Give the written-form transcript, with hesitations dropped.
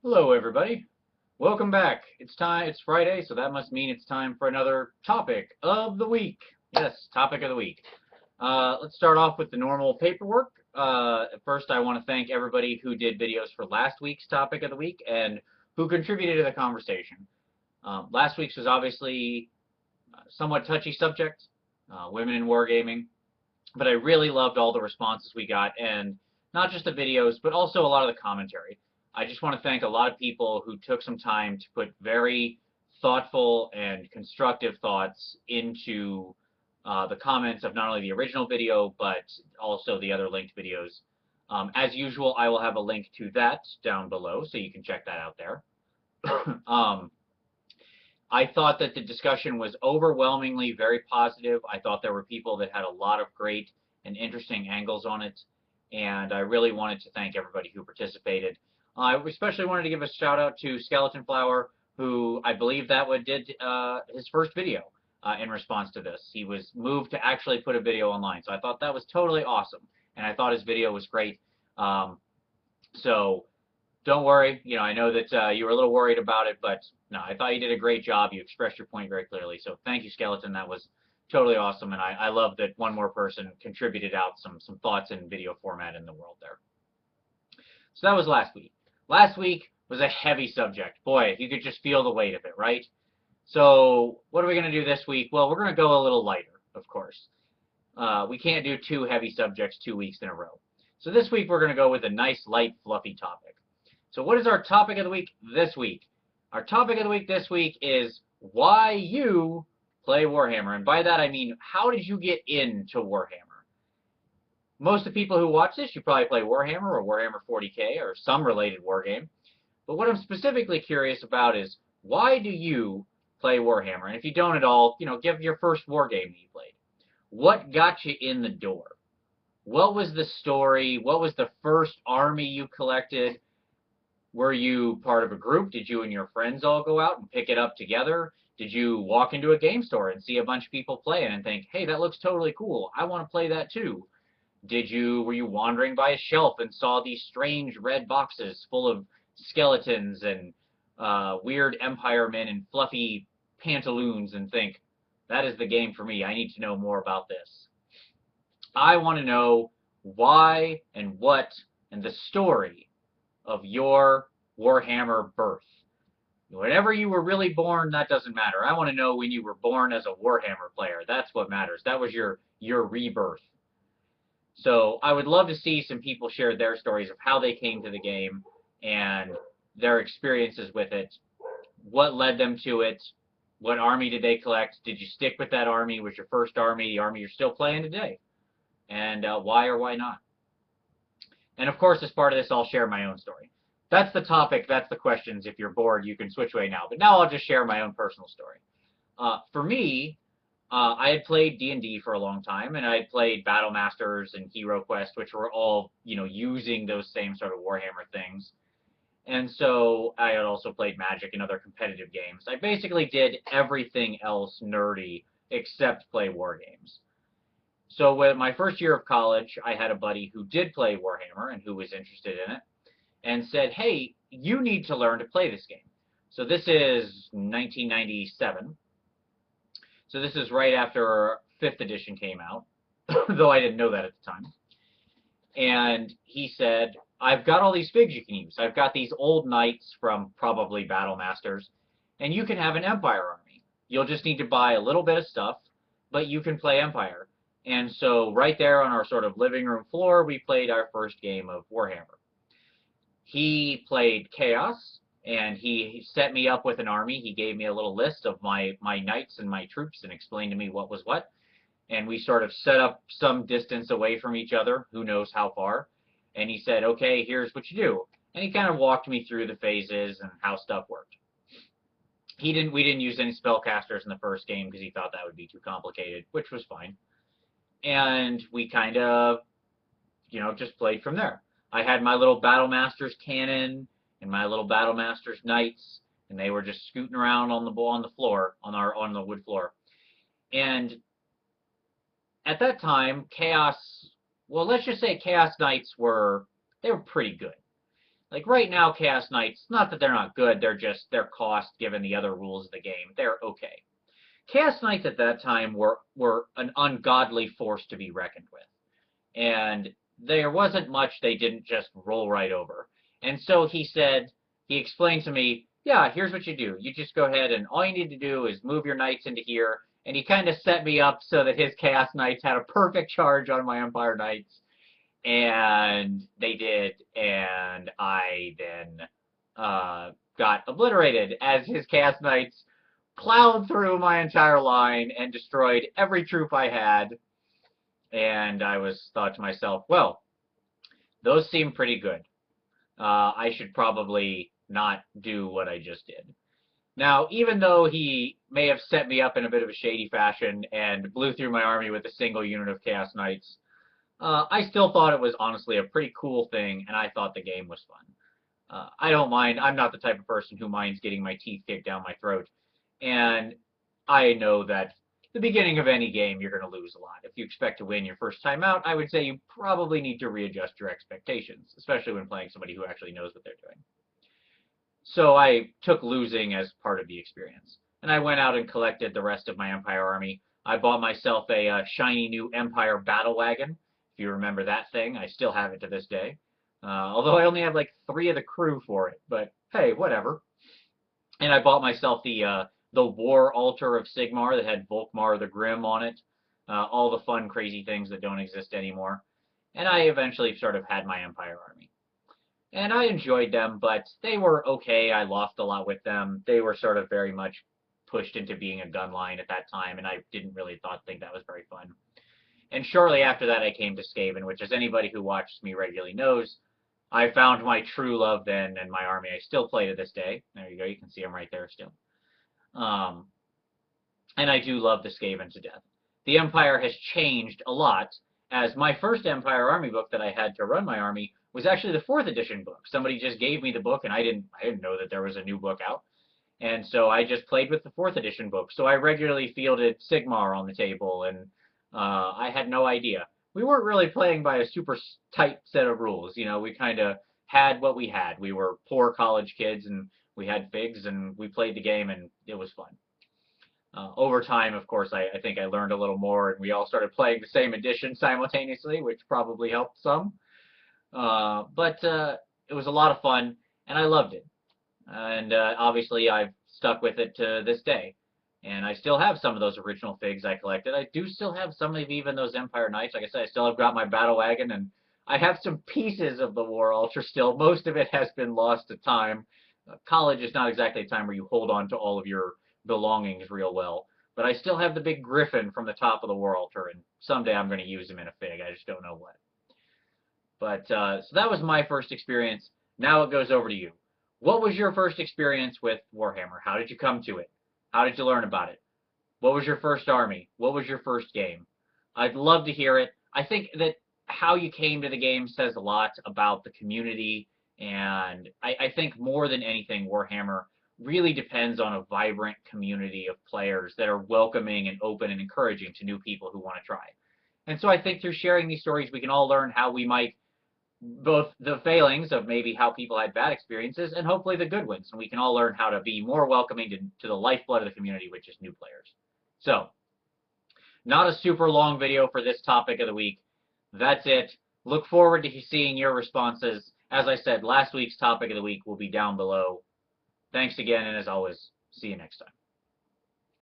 Hello, everybody. Welcome back. It's Friday, so that must mean it's time for another topic of the week. Yes, topic of the week. Let's start off with the normal paperwork. First, I want to thank everybody who did videos for last week's topic of the week and who contributed to the conversation. Last week's was obviously a somewhat touchy subject, women in wargaming, but I really loved all the responses we got, and not just the videos, but also a lot of the commentary. I just want to thank a lot of people who took some time to put very thoughtful and constructive thoughts into the comments of not only the original video, but also the other linked videos. As usual, I will have a link to that down below, so you can check that out there. um, I thought that the discussion was overwhelmingly very positive. I thought there were people that had a lot of great and interesting angles on it, and I really wanted to thank everybody who participated. I especially wanted to give a shout out to Skeleton Flower, who I believe that did his first video in response to this. He was moved to actually put a video online, so I thought that was totally awesome, and I thought his video was great. Um, so don't worry. I know that you were a little worried about it, but no, I thought you did a great job. You expressed your point very clearly. So thank you, Skeleton. That was totally awesome, and I love that one more person contributed out some thoughts in video format in the world there. So that was last week. Last week was a heavy subject. Boy, you could just feel the weight of it, right? So what are we going to do this week? Well, we're going to go a little lighter, of course. We can't do two heavy subjects 2 weeks in a row. So this week we're going to go with a nice, light, fluffy topic. So what is our topic of the week this week? Our topic of the week this week is why you play Warhammer. And by that I mean, how did you get into Warhammer? Most of the people who watch this, you probably play Warhammer or Warhammer 40K or some related wargame. But what I'm specifically curious about is, why do you play Warhammer? And if you don't at all, give your first wargame that you played. What got you in the door? What was the story? What was the first army you collected? Were you part of a group? Did you and your friends all go out and pick it up together? Did you walk into a game store and see a bunch of people playing and think, hey, that looks totally cool. I want to play that too. Were you wandering by a shelf and saw these strange red boxes full of skeletons and weird Empire men in fluffy pantaloons and think, that is the game for me. I need to know more about this. I want to know why and what and the story of your Warhammer birth. Whenever you were really born, that doesn't matter. I want to know when you were born as a Warhammer player. That's what matters. That was your rebirth. So I would love to see some people share their stories of how they came to the game and their experiences with it. What led them to it? What army did they collect? Did you stick with that army? Was your first army the army you're still playing today? And why or why not? And of course, as part of this, I'll share my own story. That's the topic. That's the questions. If you're bored, you can switch away now. But now I'll just share my own personal story. For me, I had played D&D for a long time, and I had played Battle Masters and Hero Quest, which were all, using those same sort of Warhammer things. And so I had also played Magic and other competitive games. I basically did everything else nerdy except play war games. So with my first year of college, I had a buddy who did play Warhammer and who was interested in it and said, hey, you need to learn to play this game. So this is 1997. So this is right after 5th edition came out, though I didn't know that at the time. And he said, I've got all these figs you can use. I've got these old knights from probably Battle Masters, and you can have an Empire army. You'll just need to buy a little bit of stuff, but you can play Empire. And so right there on our sort of living room floor, we played our first game of Warhammer. He played Chaos, and he set me up with an army. He gave me a little list of my knights and my troops and explained to me what was what. And we sort of set up some distance away from each other, who knows how far. And he said, okay, here's what you do. And he kind of walked me through the phases and how stuff worked. We didn't use any spellcasters in the first game because he thought that would be too complicated, which was fine. And we kind of, just played from there. I had my little Battle Masters cannon and my little Battle Masters knights, and they were just scooting around on the floor, on the wood floor. And at that time, Chaos, well, let's just say Chaos Knights were pretty good. Like right now, Chaos Knights, not that they're not good, they're just their cost given the other rules of the game. They're okay. Chaos Knights at that time were an ungodly force to be reckoned with. And there wasn't much they didn't just roll right over. And so he explained to me, yeah, here's what you do. You just go ahead and all you need to do is move your knights into here. And he kind of set me up so that his Chaos Knights had a perfect charge on my Empire Knights. And they did. And I then got obliterated as his Chaos Knights plowed through my entire line and destroyed every troop I had. And I thought to myself, well, those seem pretty good. I should probably not do what I just did. Now, even though he may have set me up in a bit of a shady fashion and blew through my army with a single unit of Chaos Knights, I still thought it was honestly a pretty cool thing, and I thought the game was fun. I don't mind. I'm not the type of person who minds getting my teeth kicked down my throat. And I know that the beginning of any game, you're going to lose a lot. If you expect to win your first time out, I would say you probably need to readjust your expectations, especially when playing somebody who actually knows what they're doing. So I took losing as part of the experience. And I went out and collected the rest of my Empire army. I bought myself a shiny new Empire battle wagon. If you remember that thing, I still have it to this day. Although I only have like 3 of the crew for it, but hey, whatever. And I bought myself the War Altar of Sigmar that had Volkmar the Grim on it. All the fun, crazy things that don't exist anymore. And I eventually sort of had my Empire army. And I enjoyed them, but they were okay. I lost a lot with them. They were sort of very much pushed into being a gun line at that time, and I didn't really think that was very fun. And shortly after that, I came to Skaven, which, as anybody who watches me regularly knows, I found my true love then, and my army I still play to this day. There you go. You can see them right there still. And I do love the Skaven to death. The Empire has changed a lot, as my first Empire army book that I had to run my army was actually the 4th edition book. Somebody just gave me the book, and I didn't know that there was a new book out. And so I just played with the 4th edition book. So I regularly fielded Sigmar on the table, and I had no idea. We weren't really playing by a super tight set of rules. You know, we kind of had what we had. We were poor college kids, and we had figs, and we played the game, and it was fun. Over time, of course, I think I learned a little more, and we all started playing the same edition simultaneously, which probably helped some. But it was a lot of fun, and I loved it. And obviously, I've stuck with it to this day. And I still have some of those original figs I collected. I do still have some of even those Empire Knights. Like I said, I still have got my battle wagon, and I have some pieces of the War Altar still. Most of it has been lost to time. College is not exactly a time where you hold on to all of your belongings real well. But I still have the big griffin from the top of the War Altar, and someday I'm going to use him in a fig. I just don't know what. But so that was my first experience. Now it goes over to you. What was your first experience with Warhammer? How did you come to it? How did you learn about it? What was your first army? What was your first game? I'd love to hear it. I think that how you came to the game says a lot about the community, and I think more than anything, Warhammer really depends on a vibrant community of players that are welcoming and open and encouraging to new people who want to try. And so I think through sharing these stories, we can all learn how we might, both the failings of maybe how people had bad experiences and hopefully the good ones. And we can all learn how to be more welcoming to the lifeblood of the community, which is new players. So, not a super long video for this topic of the week. That's it. Look forward to seeing your responses. As I said, last week's topic of the week will be down below. Thanks again, and as always, see you next time.